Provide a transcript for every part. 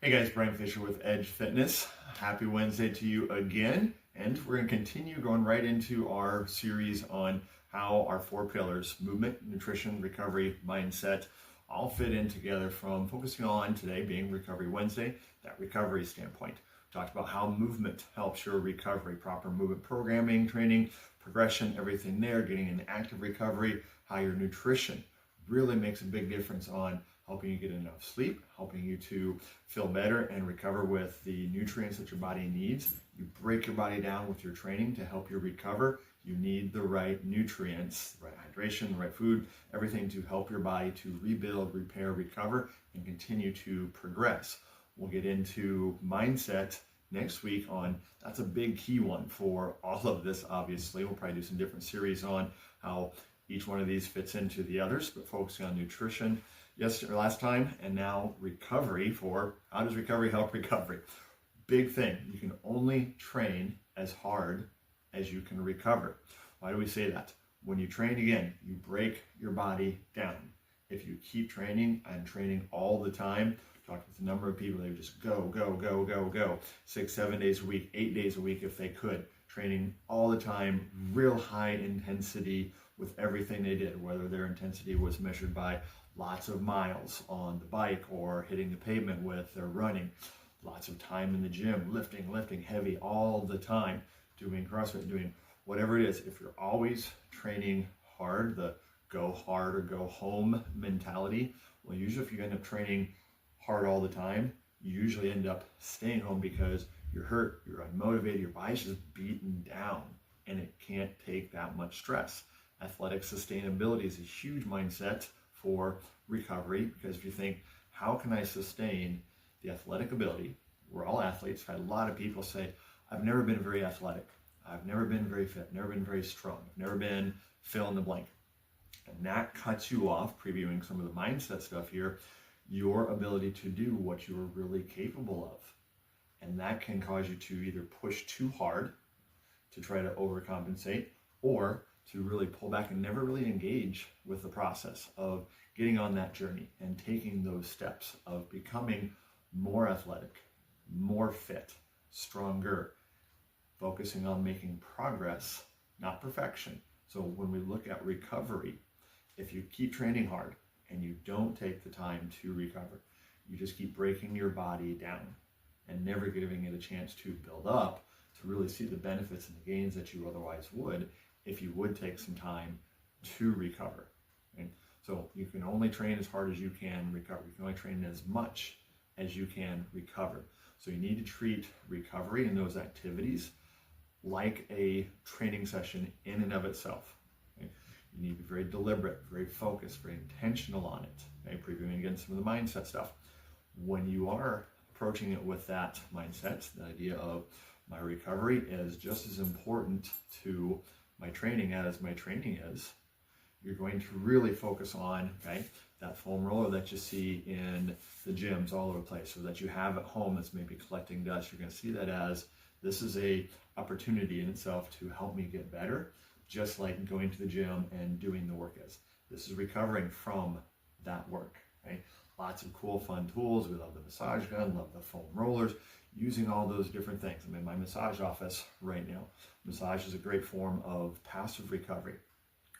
Hey guys, Brian Fisher with Edge Fitness. Happy Wednesday to you again. And we're going to continue going right into our series on how our four pillars, movement, nutrition, recovery, mindset, all fit in together, from focusing on today being Recovery Wednesday, that recovery standpoint. We talked about how movement helps your recovery, proper movement programming, training, progression, everything there, getting an active recovery, how your nutrition really makes a big difference on helping you get enough sleep, helping you to feel better and recover with the nutrients that your body needs. You break your body down with your training to help you recover. You need the right nutrients, the right hydration, the right food, everything to help your body to rebuild, repair, recover, and continue to progress. We'll get into mindset next week on, that's a big key one for all of this, obviously. We'll probably do some different series on how each one of these fits into the others, but focusing on nutrition last time, and now recovery, for how does recovery help recovery? Big thing, you can only train as hard as you can recover. Why do we say that? When you train again, you break your body down. If you keep training and training all the time, talked with a number of people, they would just go 6, 7 days a week, 8 days a week if they could, training all the time, real high intensity with everything they did, whether their intensity was measured by lots of miles on the bike or hitting the pavement with their running, lots of time in the gym, lifting heavy all the time, doing CrossFit, doing whatever it is. If you're always training hard, the go hard or go home mentality, well, usually if you end up training hard all the time, you usually end up staying home because you're hurt, you're unmotivated, your body's just beaten down, and it can't take that much stress. Athletic sustainability is a huge mindset for recovery, because if you think, how can I sustain the athletic ability? We're all athletes. I've had a lot of people say, I've never been very athletic, I've never been very fit, never been very strong, I've never been fill in the blank. And that cuts you off, previewing some of the mindset stuff here, your ability to do what you're really capable of. And that can cause you to either push too hard to try to overcompensate, or to really pull back and never really engage with the process of getting on that journey and taking those steps of becoming more athletic, more fit, stronger, focusing on making progress, not perfection. So when we look at recovery, if you keep training hard and you don't take the time to recover, you just keep breaking your body down and never giving it a chance to build up to really see the benefits and the gains that you otherwise would if you would take some time to recover. Right? So you can only train as hard as you can recover. You can only train as much as you can recover. So you need to treat recovery and those activities like a training session in and of itself. Right? You need to be very deliberate, very focused, very intentional on it. Okay? Previewing again some of the mindset stuff. When you are approaching it with that mindset, the idea of my recovery is just as important to my training as my training is, you're going to really focus on, okay, that foam roller that you see in the gyms all over the place, or that you have at home that's maybe collecting dust. You're going to see that as, this is a opportunity in itself to help me get better, just like going to the gym and doing the work is. This is recovering from that work, right? Lots of cool, fun tools. We love the massage gun, love the foam rollers, using all those different things. I'm in my massage office right now. Massage is a great form of passive recovery.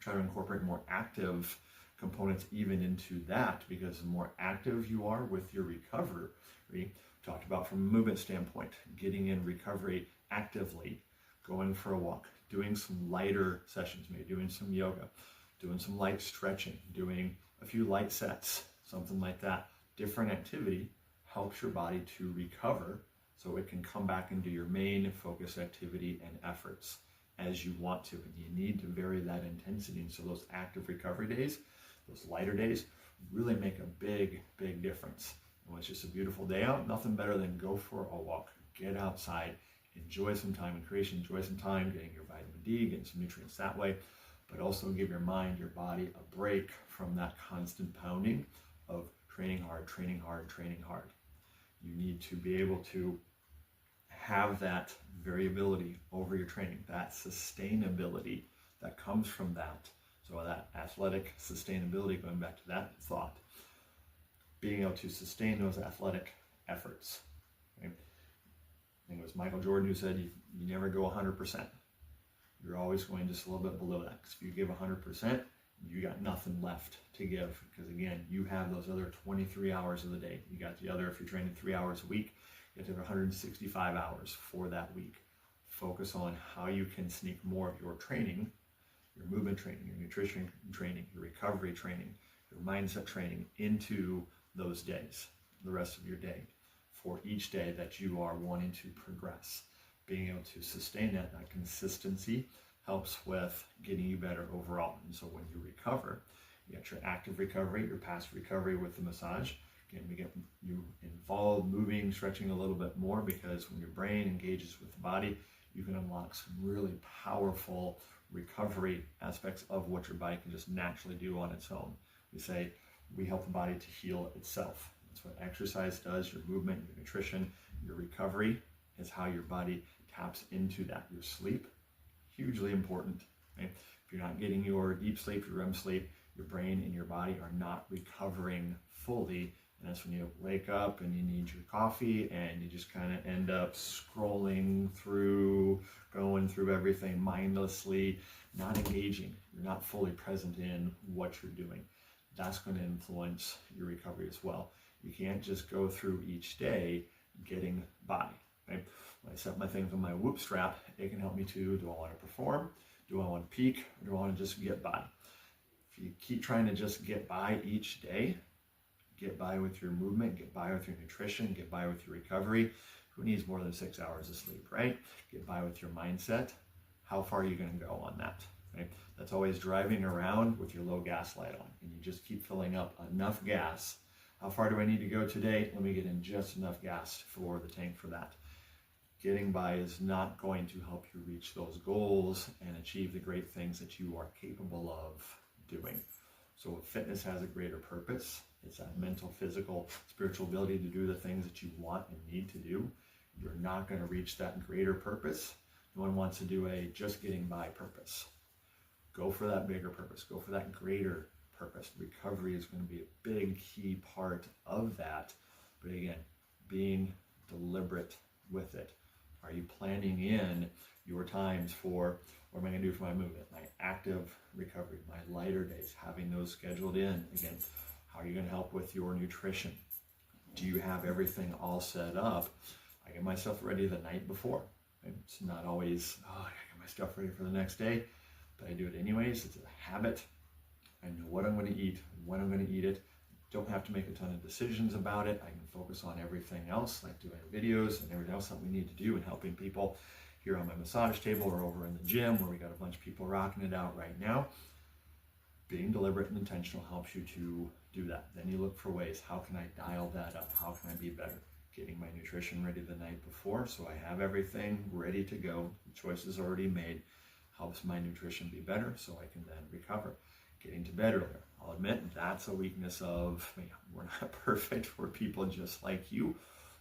Try to incorporate more active components even into that, because the more active you are with your recovery, we talked about from a movement standpoint, getting in recovery actively, going for a walk, doing some lighter sessions, maybe doing some yoga, doing some light stretching, doing a few light sets, something like that. Different activity helps your body to recover so it can come back into your main focus activity and efforts as you want to. And you need to vary that intensity. And so those active recovery days, those lighter days, really make a big, big difference. And when it's just a beautiful day out, nothing better than go for a walk, get outside, enjoy some time in creation, enjoy some time getting your vitamin D, getting some nutrients that way, but also give your mind, your body a break from that constant pounding of training hard, training hard, training hard. You need to be able to have that variability over your training, that sustainability that comes from that, So that athletic sustainability, going back to that thought, being able to sustain those athletic efforts. Right? I think it was Michael Jordan who said you never go 100%. You're always going just a little bit below that. Because if you give 100%, you got nothing left to give. Because again, you have those other 23 hours of the day. You got the other, if you're training 3 hours a week, you have to have 165 hours for that week. Focus on how you can sneak more of your training, your movement training, your nutrition training, your recovery training, your mindset training into those days, the rest of your day, for each day that you are wanting to progress. Being able to sustain that consistency helps with getting you better overall. And so when you recover, you got your active recovery, your passive recovery with the massage. Again, we get you involved, moving, stretching a little bit more, because when your brain engages with the body, you can unlock some really powerful recovery aspects of what your body can just naturally do on its own. We say we help the body to heal itself. That's what exercise does. Your movement, your nutrition, your recovery is how your body taps into that. Your sleep, hugely important. Right? If you're not getting your deep sleep, your REM sleep, your brain and your body are not recovering fully. And that's when you wake up and you need your coffee and you just kind of end up scrolling through, going through everything mindlessly, not engaging. You're not fully present in what you're doing. That's going to influence your recovery as well. You can't just go through each day getting by. Right? When I set my things on my Whoop strap, it can help me to, do I want to perform? Do I want to peak? Or do I want to just get by? If you keep trying to just get by each day, get by with your movement, get by with your nutrition, get by with your recovery. Who needs more than 6 hours of sleep, right? Get by with your mindset. How far are you going to go on that? Right? That's always driving around with your low gas light on, and you just keep filling up enough gas. How far do I need to go today? Let me get in just enough gas for the tank for that. Getting by is not going to help you reach those goals and achieve the great things that you are capable of doing. So fitness has a greater purpose. It's that mental, physical, spiritual ability to do the things that you want and need to do. You're not going to reach that greater purpose. No one wants to do a just getting by purpose. Go for that bigger purpose. Go for that greater purpose. Recovery is going to be a big key part of that. But again, being deliberate with it. Are you planning in your times for what am I going to do for my movement, my active recovery, my lighter days, having those scheduled in? Again, how are you going to help with your nutrition? Do you have everything all set up? I get myself ready the night before. It's not always, I got my stuff ready for the next day, but I do it anyways. It's a habit. I know what I'm going to eat, when I'm going to eat it. Don't have to make a ton of decisions about it. I can focus on everything else, like doing videos and everything else that we need to do and helping people here on my massage table or over in the gym where we got a bunch of people rocking it out right now. Being deliberate and intentional helps you to do that. Then you look for ways, how can I dial that up? How can I be better? Getting my nutrition ready the night before so I have everything ready to go. The choices already made helps my nutrition be better so I can then recover. Getting to bed earlier. I'll admit that's a weakness of, we're not perfect. We're people just like you.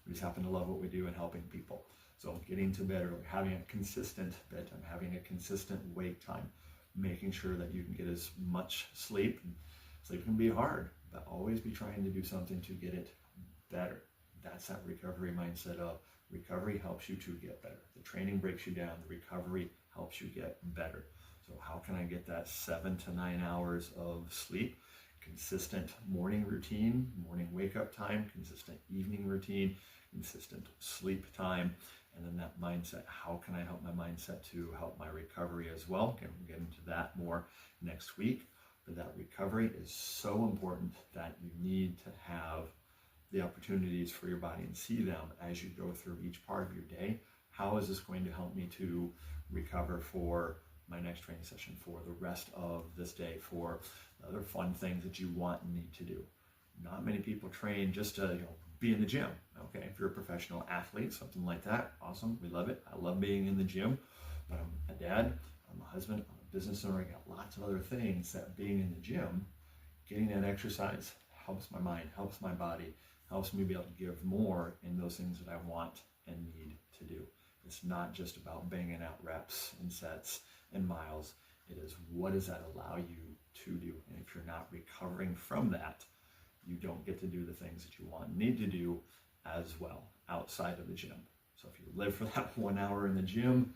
We just happen to love what we do and helping people. So getting to bed early, having a consistent bedtime, having a consistent wake time, making sure that you can get as much sleep. Sleep can be hard, but always be trying to do something to get it better. That's that recovery mindset of recovery helps you to get better. The training breaks you down. The recovery helps you get better. So how can I get that 7 to 9 hours of sleep? Consistent morning routine, morning wake up time, consistent evening routine, consistent sleep time, and then that mindset. How can I help my mindset to help my recovery as well? Again, we'll get into that more next week. But that recovery is so important that you need to have the opportunities for your body and see them as you go through each part of your day. How is this going to help me to recover for my next training session, for the rest of this day, for other fun things that you want and need to do? Not many people train just to be in the gym. Okay, if you're a professional athlete, something like that, awesome, we love it. I love being in the gym, but I'm a dad, I'm a husband, I'm a business owner. I got lots of other things that being in the gym, getting that exercise helps my mind, helps my body, helps me be able to give more in those things that I want and need to do. It's not just about banging out reps and sets and miles. It is, what does that allow you to do? And if you're not recovering from that, you don't get to do the things that you want and need to do as well outside of the gym. So if you live for that 1 hour in the gym,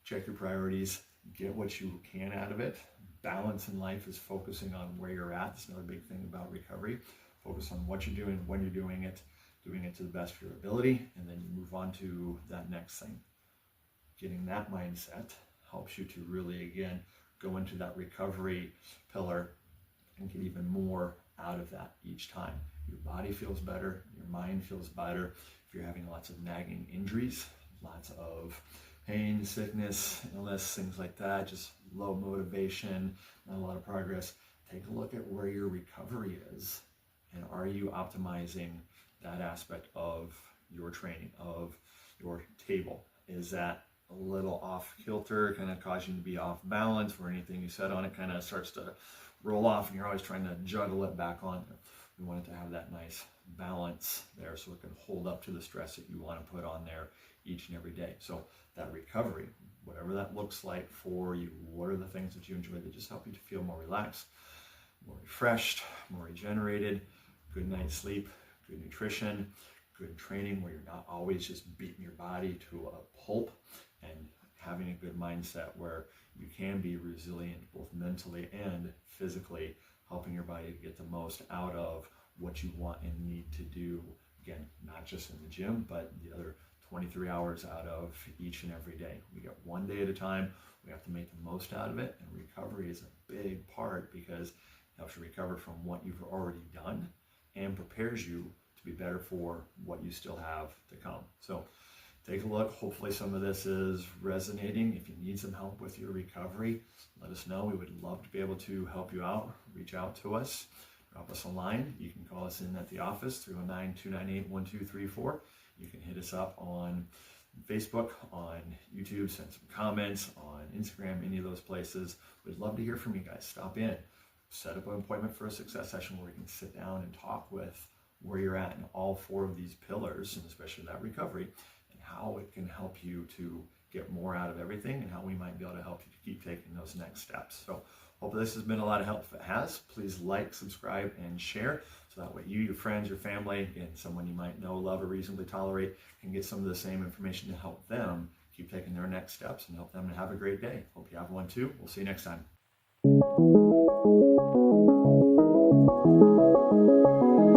check your priorities, get what you can out of it. Balance in life is focusing on where you're at. It's another big thing about recovery. Focus on what you're doing, when you're doing it to the best of your ability, and then you move on to that next thing. Getting that mindset helps you to really, again, go into that recovery pillar and get even more out of that each time. Your body feels better, your mind feels better. If you're having lots of nagging injuries, lots of pain, sickness, illness, things like that, just low motivation, not a lot of progress, take a look at where your recovery is, and are you optimizing that aspect of your training, of your table? Is that a little off kilter, kind of causing you to be off balance, where anything you set on it kind of starts to roll off and you're always trying to juggle it back on? We want it to have that nice balance there so it can hold up to the stress that you want to put on there each and every day. So that recovery, whatever that looks like for you, what are the things that you enjoy that just help you to feel more relaxed, more refreshed, more regenerated, good night's sleep, good nutrition, good training where you're not always just beating your body to a pulp, and having a good mindset where you can be resilient both mentally and physically, helping your body to get the most out of what you want and need to do. Again, not just in the gym, but the other 23 hours out of each and every day. We get one day at a time. We have to make the most out of it. And recovery is a big part because it helps you recover from what you've already done and prepares you to be better for what you still have to come. So take a look. Hopefully some of this is resonating. If you need some help with your recovery, let us know. We would love to be able to help you out. Reach out to us. Drop us a line. You can call us in at the office, 309-298-1234. You can hit us up on Facebook, on YouTube, send some comments, on Instagram, any of those places. We'd love to hear from you guys. Stop in. Set up an appointment for a success session where we can sit down and talk with where you're at in all 4 of these pillars, and especially that recovery, and how it can help you to get more out of everything and how we might be able to help you to keep taking those next steps. So hope this has been a lot of help. If it has, please like, subscribe, and share, so that way you, your friends, your family, and someone you might know, love, or reasonably tolerate can get some of the same information to help them keep taking their next steps and help them to have a great day. Hope you have one too. We'll see you next time.